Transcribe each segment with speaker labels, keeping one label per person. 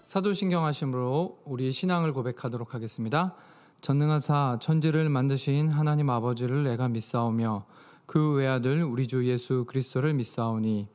Speaker 1: 사도신경하심으로 우리 신앙을 고백하도록 하겠습니다. 전능하사 천지를 만드신 하나님 아버지를 내가 믿사오며 그 외아들 우리 주 예수 그리스도를 믿사오니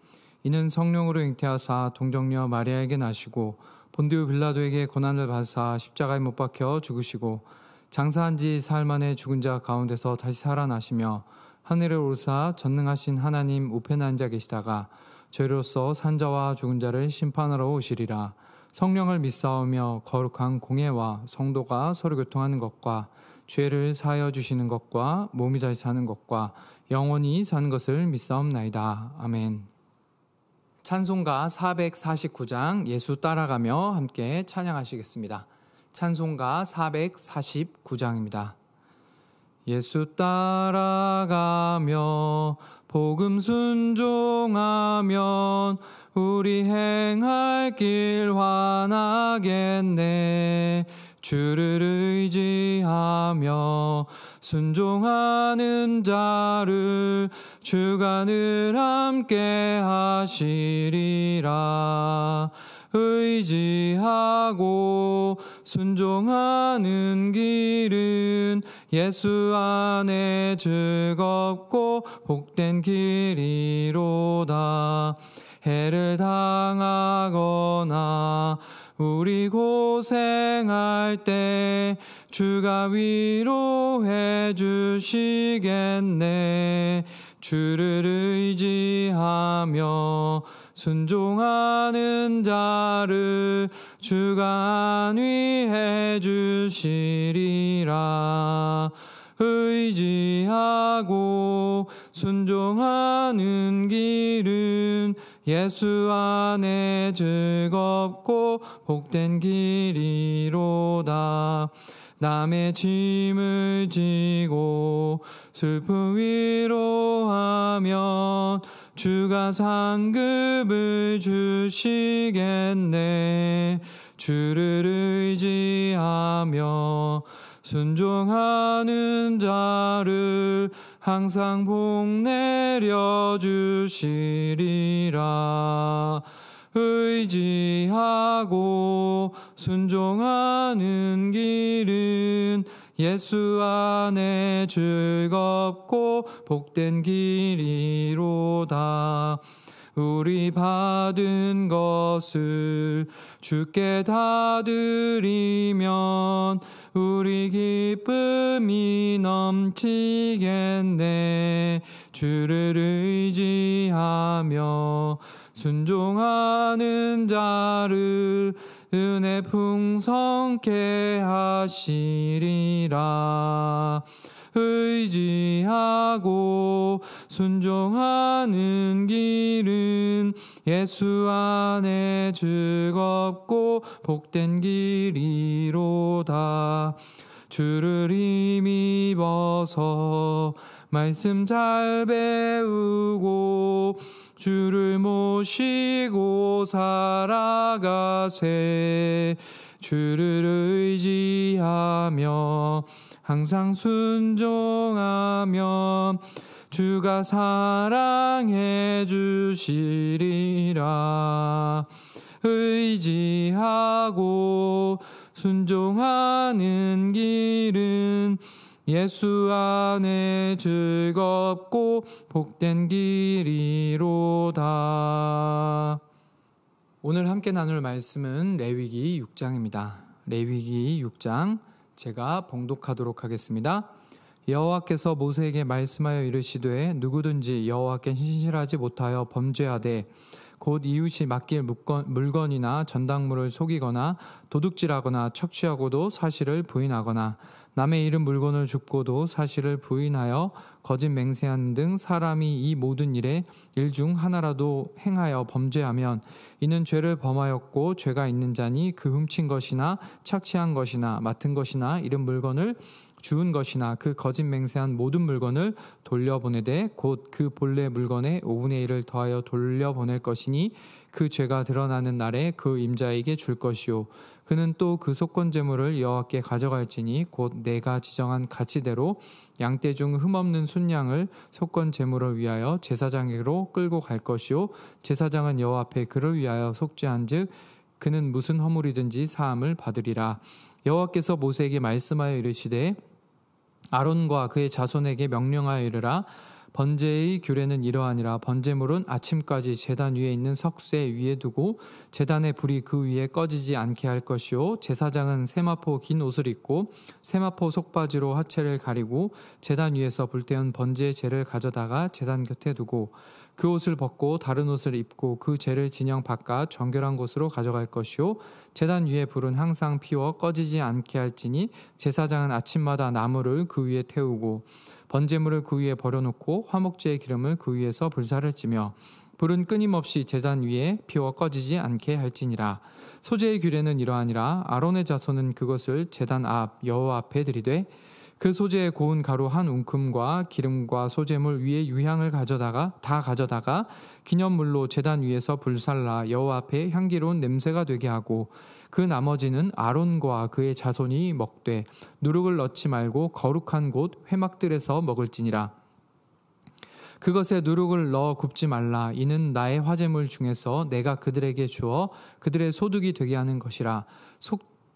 Speaker 1: 이는 성령으로 잉태하사 동정녀 마리아에게 나시고 본디오 빌라도에게 고난을 받으사 십자가에 못 박혀 죽으시고 장사한 지 사흘 만에 죽은 자 가운데서 다시 살아나시며 하늘에 오르사 전능하신 하나님 우편에 앉아 계시다가 저희로서 산자와 죽은 자를 심판하러 오시리라. 성령을 믿사오며 거룩한 공예와 성도가 서로 교통하는 것과 죄를 사하여 주시는 것과 몸이 다시 사는 것과 영원히 사는 것을 믿사옵나이다. 아멘. 찬송가 449장 예수 따라가며 함께 찬양하시겠습니다. 찬송가 449장입니다. 예수 따라가며 복음 순종하면 우리 행할 길 환하겠네. 주를 의지하며 순종하는 자를 주가 늘 함께 하시리라. 의지하고 순종하는 길은 예수 안에 즐겁고 복된 길이로다. 해를 당하거나 우리 고생할 때 주가 위로해 주시겠네. 주를 의지하며 순종하는 자를 주가 안위해 주시리라. 의지하고 순종하는 길은 예수 안에 즐겁고 복된 길이로다. 남의 짐을 지고 슬픔 위로하면 주가 상급을 주시겠네. 주를 의지하며 순종하는 자를 항상 복 내려 주시리라. 의지하고 순종하는 길은 예수 안에 즐겁고 복된 길이로다. 우리 받은 것을 주께 다 드리면 우리 기쁨이 넘치겠네. 주를 의지하며 순종하는 자를 은혜 풍성케 하시리라. 의지하고 순종하는 길은 예수 안에 즐겁고 복된 길이로다. 주를 힘입어서 말씀 잘 배우고 주를 모시고 살아가세. 주를 의지하며 항상 순종하면 주가 사랑해 주시리라. 의지하고 순종하는 길은 예수 안에 즐겁고 복된 길이로다. 오늘 함께 나눌 말씀은 레위기 6장입니다. 레위기 6장 제가 봉독하도록 하겠습니다. 여호와께서 모세에게 말씀하여 이르시되 누구든지 여호와께 신실하지 못하여 범죄하되 곧 이웃이 맡길 물건이나 전당물을 속이거나 도둑질하거나 척취하고도 사실을 부인하거나 남의 잃은 물건을 줍고도 사실을 부인하여 거짓 맹세하는 등 사람이 이 모든 일에 일 중 하나라도 행하여 범죄하면 이는 죄를 범하였고 죄가 있는 자니 그 훔친 것이나 착취한 것이나 맡은 것이나 잃은 물건을 주운 것이나 그 거짓 맹세한 모든 물건을 돌려보내되 곧 그 본래 물건의 5분의 1을 더하여 돌려보낼 것이니 그 죄가 드러나는 날에 그 임자에게 줄 것이요 그는 또 그 속건 제물을 여호와께 가져갈지니 곧 내가 지정한 가치대로 양떼 중 흠없는 순양을 속건 제물을 위하여 제사장에게로 끌고 갈 것이요 제사장은 여호와 앞에 그를 위하여 속죄한즉 그는 무슨 허물이든지 사함을 받으리라. 여호와께서 모세에게 말씀하여 이르시되 아론과 그의 자손에게 명령하여 이르라. 번제의 규례는 이러하니라. 번제물은 아침까지 제단 위에 있는 석쇠 위에 두고 제단의 불이 그 위에 꺼지지 않게 할 것이요, 제사장은 세마포 긴 옷을 입고 세마포 속바지로 하체를 가리고 제단 위에서 불태운 번제의 재를 가져다가 제단 곁에 두고 그 옷을 벗고 다른 옷을 입고 그 재를 진영 바깥 정결한 곳으로 가져갈 것이요, 제단 위에 불은 항상 피워 꺼지지 않게 할지니 제사장은 아침마다 나무를 그 위에 태우고 번제물을 그 위에 버려놓고 화목제의 기름을 그 위에서 불사를 찌며 불은 끊임없이 제단 위에 피워 꺼지지 않게 할지니라. 소제의 규례는 이러하니라. 아론의 자손은 그것을 제단 앞 여호와 앞에 드리되 그 소제의 고운 가루 한 움큼과 기름과 소제물 위에 유향을 다 가져다가 기념물로 제단 위에서 불살라 여호와 앞에 향기로운 냄새가 되게 하고 그 나머지는 아론과 그의 자손이 먹되 누룩을 넣지 말고 거룩한 곳 회막들에서 먹을지니라. 그것에 누룩을 넣어 굽지 말라. 이는 나의 화제물 중에서 내가 그들에게 주어 그들의 소득이 되게 하는 것이라.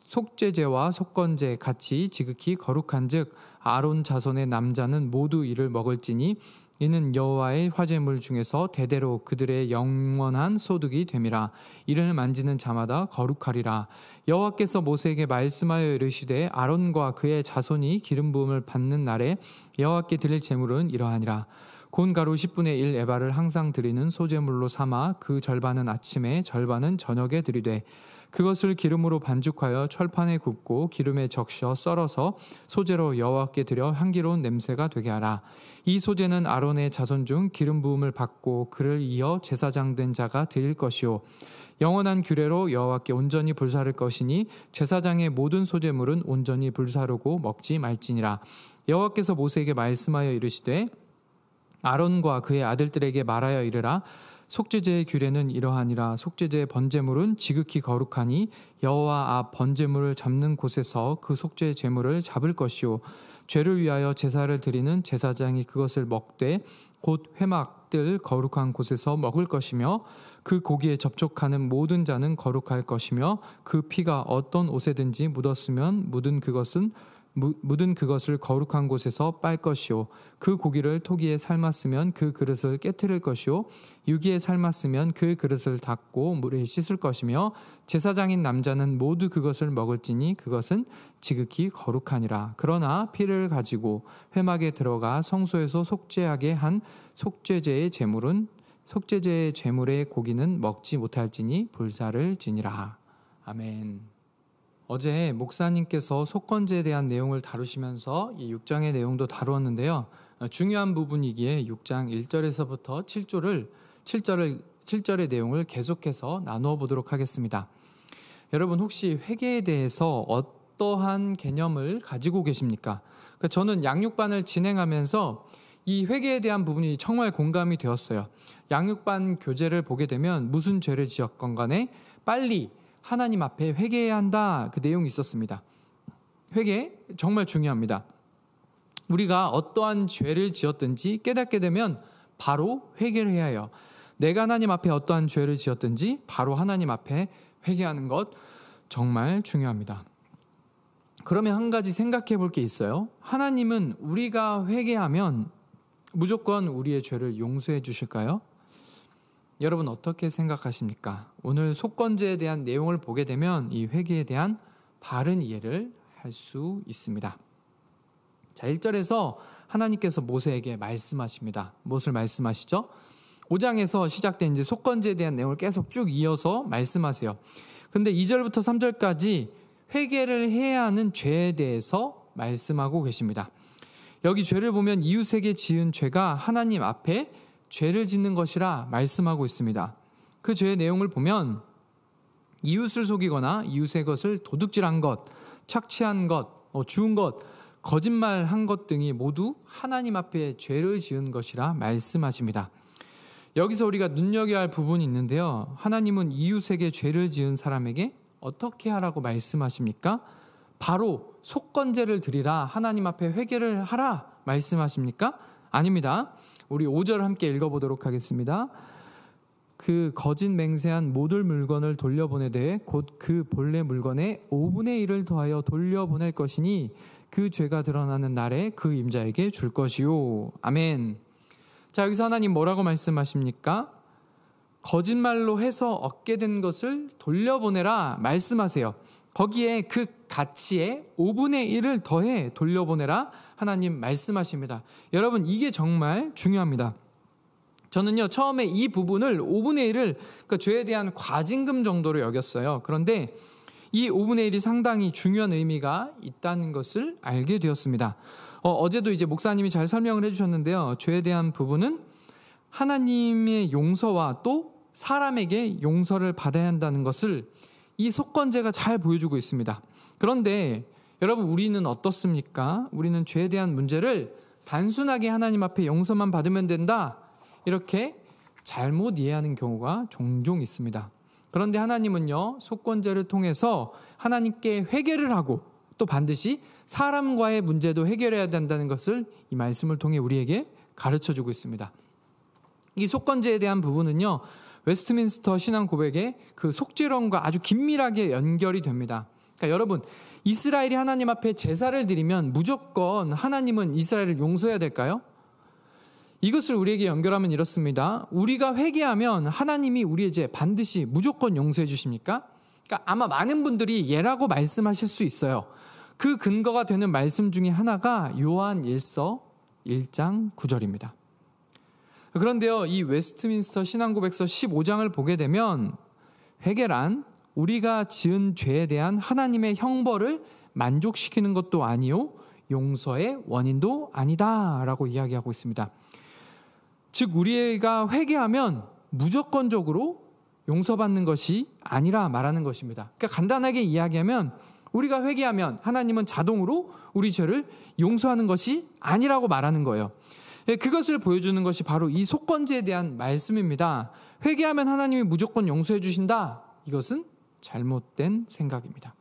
Speaker 1: 속죄제와 속건제 같이 지극히 거룩한즉 아론 자손의 남자는 모두 이를 먹을지니 이는 여호와의 화제물 중에서 대대로 그들의 영원한 소득이 됨이라. 이를 만지는 자마다 거룩하리라. 여호와께서 모세에게 말씀하여 이르시되 아론과 그의 자손이 기름 부음을 받는 날에 여호와께 드릴 제물은 이러하니라. 고운 가루 10분의 1 에바를 항상 드리는 소제물로 삼아 그 절반은 아침에 절반은 저녁에 드리되 그것을 기름으로 반죽하여 철판에 굽고 기름에 적셔 썰어서 소제로 여호와께 드려 향기로운 냄새가 되게 하라. 이 소제는 아론의 자손 중 기름 부음을 받고 그를 이어 제사장 된 자가 드릴 것이요, 영원한 규례로 여호와께 온전히 불사를 것이니 제사장의 모든 소제물은 온전히 불사르고 먹지 말지니라. 여호와께서 모세에게 말씀하여 이르시되 아론과 그의 아들들에게 말하여 이르라. 속죄제의 규례는 이러하니라. 속죄제의 번제물은 지극히 거룩하니 여호와 앞 번제물을 잡는 곳에서 그 속죄 제물을 잡을 것이요, 죄를 위하여 제사를 드리는 제사장이 그것을 먹되 곧 회막들 거룩한 곳에서 먹을 것이며 그 고기에 접촉하는 모든 자는 거룩할 것이며 그 피가 어떤 옷에든지 묻었으면 묻은 그것을 거룩한 곳에서 빨 것이요, 그 고기를 토기에 삶았으면 그 그릇을 깨트릴 것이요, 유기에 삶았으면 그 그릇을 닦고 물에 씻을 것이며 제사장인 남자는 모두 그것을 먹을지니 그것은 지극히 거룩하니라. 그러나 피를 가지고 회막에 들어가 성소에서 속죄하게 한 속죄제의 제물의 고기는 먹지 못할지니 불사를 지니라. 아멘. 어제 목사님께서 속건제에 대한 내용을 다루시면서 이 6장의 내용도 다루었는데요. 중요한 부분이기에 6장 1절에서부터 7절의 내용을 계속해서 나누어 보도록 하겠습니다. 여러분, 혹시 회개에 대해서 어떠한 개념을 가지고 계십니까? 저는 양육반을 진행하면서 이 회개에 대한 부분이 정말 공감이 되었어요. 양육반 교재를 보게 되면 무슨 죄를 지었건 간에 빨리 하나님 앞에 회개해야 한다, 그 내용이 있었습니다. 회개 정말 중요합니다. 우리가 어떠한 죄를 지었든지 깨닫게 되면 바로 회개를 해야 해요. 내가 하나님 앞에 어떠한 죄를 지었든지 바로 하나님 앞에 회개하는 것 정말 중요합니다. 그러면 한 가지 생각해 볼 게 있어요. 하나님은 우리가 회개하면 무조건 우리의 죄를 용서해 주실까요? 여러분 어떻게 생각하십니까? 오늘 속건제에 대한 내용을 보게 되면 이 회개에 대한 바른 이해를 할 수 있습니다. 자, 1절에서 하나님께서 모세에게 말씀하십니다. 무엇을 말씀하시죠? 5장에서 시작된 이제 속건제에 대한 내용을 계속 쭉 이어서 말씀하세요. 그런데 2절부터 3절까지 회개를 해야 하는 죄에 대해서 말씀하고 계십니다. 여기 죄를 보면 이웃에게 지은 죄가 하나님 앞에 죄를 짓는 것이라 말씀하고 있습니다. 그 죄의 내용을 보면 이웃을 속이거나 이웃의 것을 도둑질한 것, 착취한 것, 주운 것, 거짓말한 것 등이 모두 하나님 앞에 죄를 지은 것이라 말씀하십니다. 여기서 우리가 눈여겨야 할 부분이 있는데요. 하나님은 이웃에게 죄를 지은 사람에게 어떻게 하라고 말씀하십니까? 바로 속건제를 드리라, 하나님 앞에 회개를 하라 말씀하십니까? 아닙니다. 우리 5절 함께 읽어보도록 하겠습니다. 그 거짓 맹세한 모든 물건을 돌려보내되 곧 그 본래 물건의 5분의 1을 더하여 돌려보낼 것이니 그 죄가 드러나는 날에 그 임자에게 줄 것이요. 아멘. 자, 여기서 하나님 뭐라고 말씀하십니까? 거짓말로 해서 얻게 된 것을 돌려보내라 말씀하세요. 거기에 그 가치의 5분의 1을 더해 돌려보내라 하나님 말씀하십니다. 여러분, 이게 정말 중요합니다. 저는요, 처음에 이 부분을 5분의 1을 그러니까 죄에 대한 과징금 정도로 여겼어요. 그런데 이 5분의 1이 상당히 중요한 의미가 있다는 것을 알게 되었습니다. 어제도 이제 목사님이 잘 설명을 해주셨는데요. 죄에 대한 부분은 하나님의 용서와 또 사람에게 용서를 받아야 한다는 것을 이 속건제가 잘 보여주고 있습니다. 그런데 여러분, 우리는 어떻습니까? 우리는 죄에 대한 문제를 단순하게 하나님 앞에 용서만 받으면 된다, 이렇게 잘못 이해하는 경우가 종종 있습니다. 그런데 하나님은요, 속건제를 통해서 하나님께 회개를 하고 또 반드시 사람과의 문제도 해결해야 된다는 것을 이 말씀을 통해 우리에게 가르쳐주고 있습니다. 이 속건제에 대한 부분은요, 웨스트민스터 신앙 고백의 그 속죄론과 아주 긴밀하게 연결이 됩니다. 그러니까 여러분, 이스라엘이 하나님 앞에 제사를 드리면 무조건 하나님은 이스라엘을 용서해야 될까요? 이것을 우리에게 연결하면 이렇습니다. 우리가 회개하면 하나님이 우리의 죄 반드시 무조건 용서해 주십니까? 그러니까 아마 많은 분들이 예라고 말씀하실 수 있어요. 그 근거가 되는 말씀 중에 하나가 요한 1서 1장 9절입니다. 그런데요, 이 웨스트민스터 신앙고백서 15장을 보게 되면 회개란 우리가 지은 죄에 대한 하나님의 형벌을 만족시키는 것도 아니요 용서의 원인도 아니다라고 이야기하고 있습니다. 즉, 우리가 회개하면 무조건적으로 용서받는 것이 아니라 말하는 것입니다. 그러니까 간단하게 이야기하면 우리가 회개하면 하나님은 자동으로 우리 죄를 용서하는 것이 아니라고 말하는 거예요. 그것을 보여주는 것이 바로 이 속건제에 대한 말씀입니다. 회개하면 하나님이 무조건 용서해 주신다. 이것은 잘못된 생각입니다.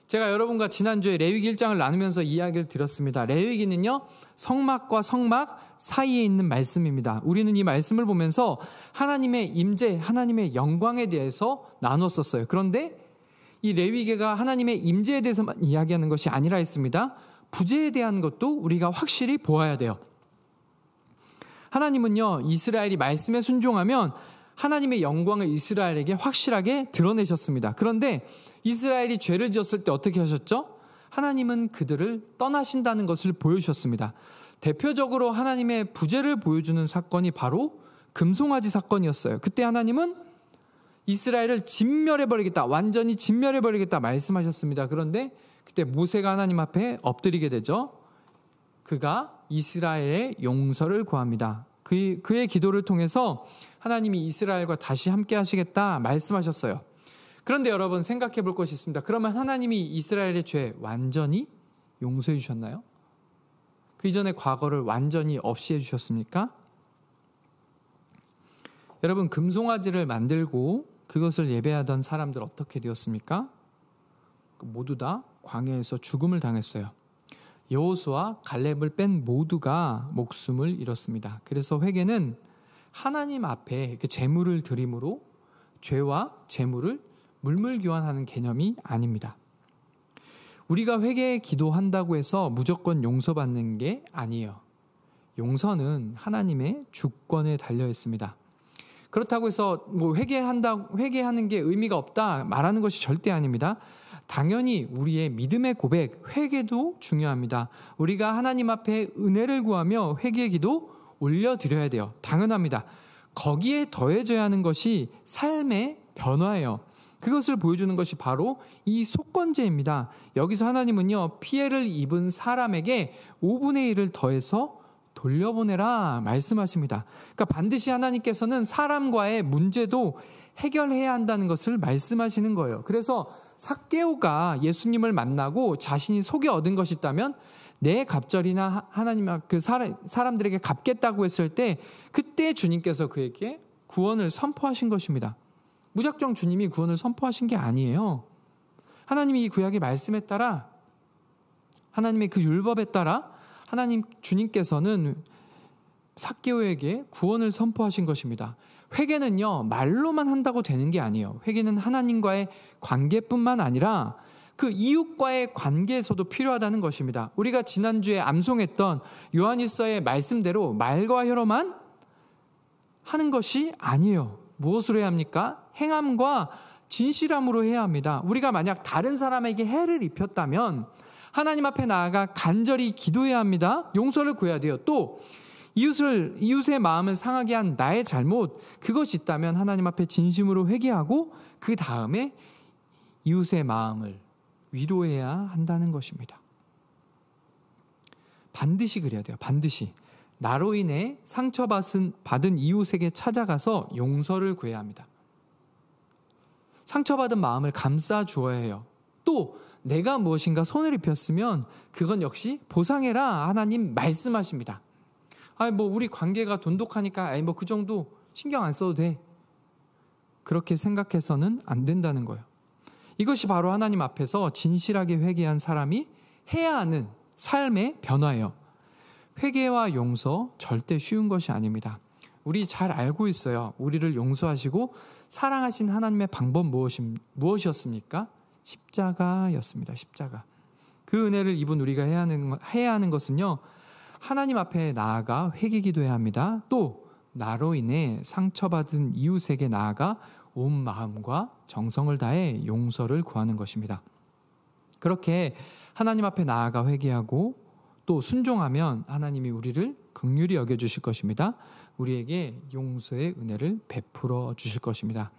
Speaker 1: 제가 여러분과 지난주에 레위기 1장을 나누면서 이야기를 드렸습니다. 레위기는요, 성막과 성막 사이에 있는 말씀입니다. 우리는 이 말씀을 보면서 하나님의 임재, 하나님의 영광에 대해서 나눴었어요. 그런데 이 레위기가 하나님의 임재에 대해서만 이야기하는 것이 아니라 했습니다. 부재에 대한 것도 우리가 확실히 보아야 돼요. 하나님은요, 이스라엘이 말씀에 순종하면 하나님의 영광을 이스라엘에게 확실하게 드러내셨습니다. 그런데 이스라엘이 죄를 지었을 때 어떻게 하셨죠? 하나님은 그들을 떠나신다는 것을 보여주셨습니다. 대표적으로 하나님의 부재를 보여주는 사건이 바로 금송아지 사건이었어요. 그때 하나님은 이스라엘을 진멸해버리겠다, 완전히 진멸해버리겠다 말씀하셨습니다. 그런데 그때 모세가 하나님 앞에 엎드리게 되죠. 그가 이스라엘의 용서를 구합니다. 그의 기도를 통해서 하나님이 이스라엘과 다시 함께 하시겠다 말씀하셨어요. 그런데 여러분, 생각해 볼 것이 있습니다. 그러면 하나님이 이스라엘의 죄 완전히 용서해 주셨나요? 그 이전의 과거를 완전히 없이 해 주셨습니까? 여러분, 금송아지를 만들고 그것을 예배하던 사람들 어떻게 되었습니까? 모두 다 광야에서 죽음을 당했어요. 여호수아, 갈렙을 뺀 모두가 목숨을 잃었습니다. 그래서 회개는 하나님 앞에 제물을 드림으로 죄와 제물을 물물교환하는 개념이 아닙니다. 우리가 회개에 기도한다고 해서 무조건 용서받는 게 아니에요. 용서는 하나님의 주권에 달려 있습니다. 그렇다고 해서 회개하는 게 의미가 없다 말하는 것이 절대 아닙니다. 당연히 우리의 믿음의 고백, 회개도 중요합니다. 우리가 하나님 앞에 은혜를 구하며 회개의 기도 올려드려야 돼요. 당연합니다. 거기에 더해져야 하는 것이 삶의 변화예요. 그것을 보여주는 것이 바로 이 속건제입니다. 여기서 하나님은요, 피해를 입은 사람에게 5분의 1을 더해서 돌려보내라 말씀하십니다. 그러니까 반드시 하나님께서는 사람과의 문제도 해결해야 한다는 것을 말씀하시는 거예요. 그래서 삭개오가 예수님을 만나고 자신이 속에 얻은 것이 있다면 내 갑절이나 하나님 그 사람들에게 갚겠다고 했을 때 그때 주님께서 그에게 구원을 선포하신 것입니다. 무작정 주님이 구원을 선포하신 게 아니에요. 하나님이 이 구약의 말씀에 따라, 하나님의 그 율법에 따라 주님께서는 삭개오에게 구원을 선포하신 것입니다. 회개는요, 말로만 한다고 되는 게 아니에요. 회개는 하나님과의 관계뿐만 아니라 그 이웃과의 관계에서도 필요하다는 것입니다. 우리가 지난주에 암송했던 요한일서의 말씀대로 말과 혀로만 하는 것이 아니에요. 무엇으로 해야 합니까? 행함과 진실함으로 해야 합니다. 우리가 만약 다른 사람에게 해를 입혔다면 하나님 앞에 나아가 간절히 기도해야 합니다. 용서를 구해야 돼요. 또 이웃의 마음을 상하게 한 나의 잘못, 그것이 있다면 하나님 앞에 진심으로 회개하고 그 다음에 이웃의 마음을 위로해야 한다는 것입니다. 반드시 그래야 돼요. 반드시. 나로 인해 상처받은 이웃에게 찾아가서 용서를 구해야 합니다. 상처받은 마음을 감싸 주어야 해요. 또 내가 무엇인가 손을 입혔으면 그건 역시 보상해라 하나님 말씀하십니다. 우리 관계가 돈독하니까 그 정도 신경 안 써도 돼. 그렇게 생각해서는 안 된다는 거예요. 이것이 바로 하나님 앞에서 진실하게 회개한 사람이 해야 하는 삶의 변화예요. 회개와 용서 절대 쉬운 것이 아닙니다. 우리 잘 알고 있어요. 우리를 용서하시고 사랑하신 하나님의 방법 무엇이었습니까? 십자가였습니다. 십자가. 그 은혜를 입은 우리가 해야 하는 것은요, 하나님 앞에 나아가 회개기도해야 합니다. 또 나로 인해 상처받은 이웃에게 나아가 온 마음과 정성을 다해 용서를 구하는 것입니다. 그렇게 하나님 앞에 나아가 회개하고 또 순종하면 하나님이 우리를 긍휼히 여겨주실 것입니다. 우리에게 용서의 은혜를 베풀어 주실 것입니다.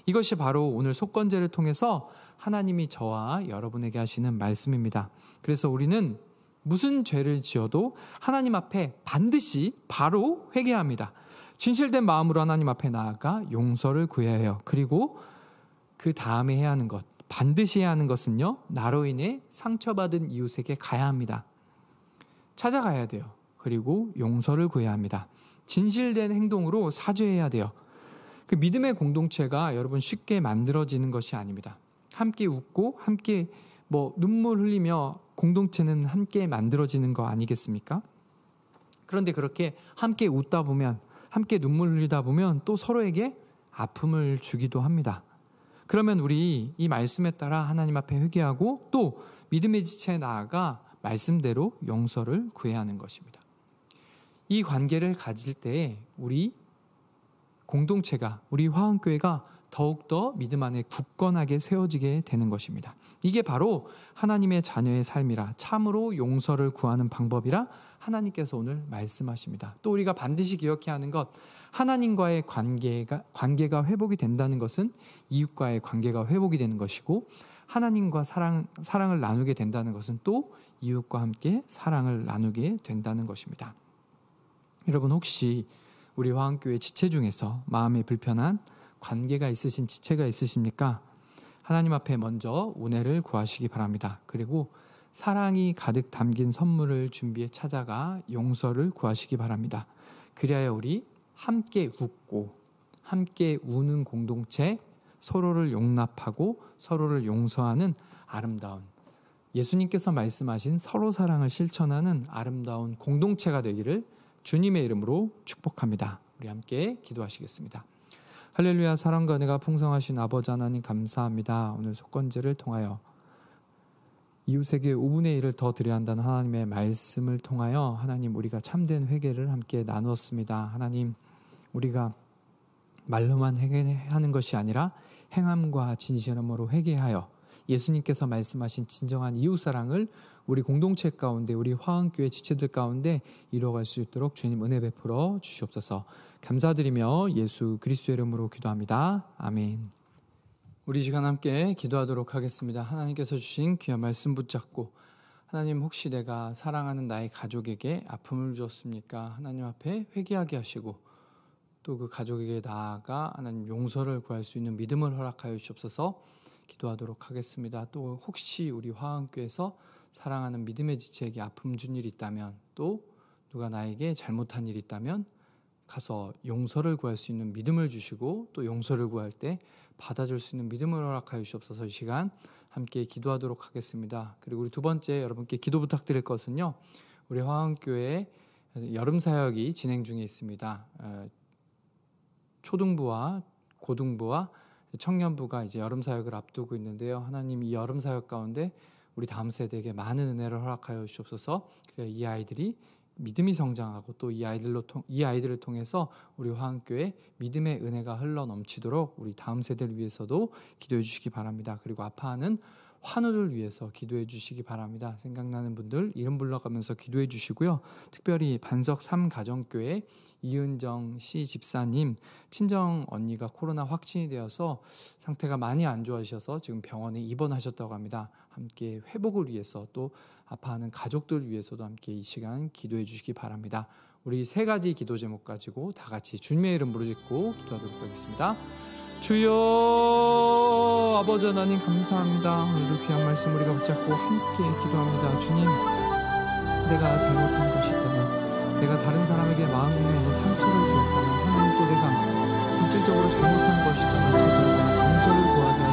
Speaker 1: 이것이 바로 오늘 속건제를 통해서 하나님이 저와 여러분에게 하시는 말씀입니다. 그래서 우리는 무슨 죄를 지어도 하나님 앞에 반드시 바로 회개합니다. 진실된 마음으로 하나님 앞에 나아가 용서를 구해야 해요. 그리고 그 다음에 해야 하는 것, 반드시 해야 하는 것은요, 나로 인해 상처받은 이웃에게 가야 합니다. 찾아가야 돼요. 그리고 용서를 구해야 합니다. 진실된 행동으로 사죄해야 돼요. 그 믿음의 공동체가 여러분 쉽게 만들어지는 것이 아닙니다. 함께 웃고 함께 눈물 흘리며 공동체는 함께 만들어지는 거 아니겠습니까? 그런데 그렇게 함께 웃다 보면, 함께 눈물 흘리다 보면 또 서로에게 아픔을 주기도 합니다. 그러면 우리 이 말씀에 따라 하나님 앞에 회개하고 또 믿음의 지체에 나아가 말씀대로 용서를 구해야 하는 것입니다. 이 관계를 가질 때 우리 공동체가, 우리 화원교회가 더욱더 믿음 안에 굳건하게 세워지게 되는 것입니다. 이게 바로 하나님의 자녀의 삶이라, 참으로 용서를 구하는 방법이라 하나님께서 오늘 말씀하십니다. 또 우리가 반드시 기억해야 하는 것, 하나님과의 관계가 회복이 된다는 것은 이웃과의 관계가 회복이 되는 것이고, 하나님과 사랑을 나누게 된다는 것은 또 이웃과 함께 사랑을 나누게 된다는 것입니다. 여러분, 혹시 우리 화원교회 지체 중에서 마음에 불편한 관계가 있으신 지체가 있으십니까? 하나님 앞에 먼저 은혜를 구하시기 바랍니다. 그리고 사랑이 가득 담긴 선물을 준비해 찾아가 용서를 구하시기 바랍니다. 그리하여 우리 함께 웃고 함께 우는 공동체, 서로를 용납하고 서로를 용서하는 아름다운, 예수님께서 말씀하신 서로 사랑을 실천하는 아름다운 공동체가 되기를 주님의 이름으로 축복합니다. 우리 함께 기도하시겠습니다. 할렐루야. 사랑과 은혜가 풍성하신 아버지 하나님 감사합니다. 오늘 속건제를 통하여 이웃에게 5분의 1을 더 드려야 한다는 하나님의 말씀을 통하여 하나님, 우리가 참된 회개를 함께 나누었습니다. 하나님, 우리가 말로만 회개하는 것이 아니라 행함과 진실함으로 회개하여 예수님께서 말씀하신 진정한 이웃사랑을 우리 공동체 가운데, 우리 화원교회 지체들 가운데 이루어갈 수 있도록 주님 은혜 베풀어 주시옵소서. 감사드리며 예수 그리스도의 이름으로 기도합니다. 아멘. 우리 시간 함께 기도하도록 하겠습니다. 하나님께서 주신 귀한 말씀 붙잡고, 하나님, 혹시 내가 사랑하는 나의 가족에게 아픔을 주었습니까? 하나님 앞에 회개하게 하시고 또 그 가족에게 나아가 하나님 용서를 구할 수 있는 믿음을 허락하여 주시옵소서. 기도하도록 하겠습니다. 또 혹시 우리 화원교회에서 사랑하는 믿음의 지체에게 아픔 준 일이 있다면, 또 누가 나에게 잘못한 일이 있다면 가서 용서를 구할 수 있는 믿음을 주시고 또 용서를 구할 때 받아줄 수 있는 믿음을 허락하여 주시옵소서. 이 시간 함께 기도하도록 하겠습니다. 그리고 우리 두 번째 여러분께 기도 부탁드릴 것은요, 우리 화원교회 여름 사역이 진행 중에 있습니다. 초등부와 고등부와 청년부가 이제 여름 사역을 앞두고 있는데요. 하나님 이 여름 사역 가운데 우리 다음 세대에게 많은 은혜를 허락하여 주옵소서. 그래야 이 아이들이 믿음이 성장하고 또 이 아이들을 통해서 우리 화흥교회 믿음의 은혜가 흘러 넘치도록 우리 다음 세대를 위해서도 기도해 주시기 바랍니다. 그리고 아파하는 환우를 위해서 기도해 주시기 바랍니다. 생각나는 분들 이름 불러가면서 기도해 주시고요. 특별히 반석 3가정교회 이은정 씨 집사님 친정 언니가 코로나 확진이 되어서 상태가 많이 안 좋아지셔서 지금 병원에 입원하셨다고 합니다. 함께 회복을 위해서 또 아파하는 가족들 위해서도 함께 이 시간 기도해 주시기 바랍니다. 우리 3가지 기도 제목 가지고 다 같이 주님의 이름 부르짖고 기도하도록 하겠습니다. 주여, 아버지 하나님 감사합니다. 오늘도 귀한 말씀 우리가 붙잡고 함께 기도합니다. 주님, 내가 잘못한 것이 있다면, 내가 다른 사람에게 마음에 상처를 주었다면, 하나님 또 내가 물질적으로 잘못한 것이 있다면 찾아가 용서를 구하게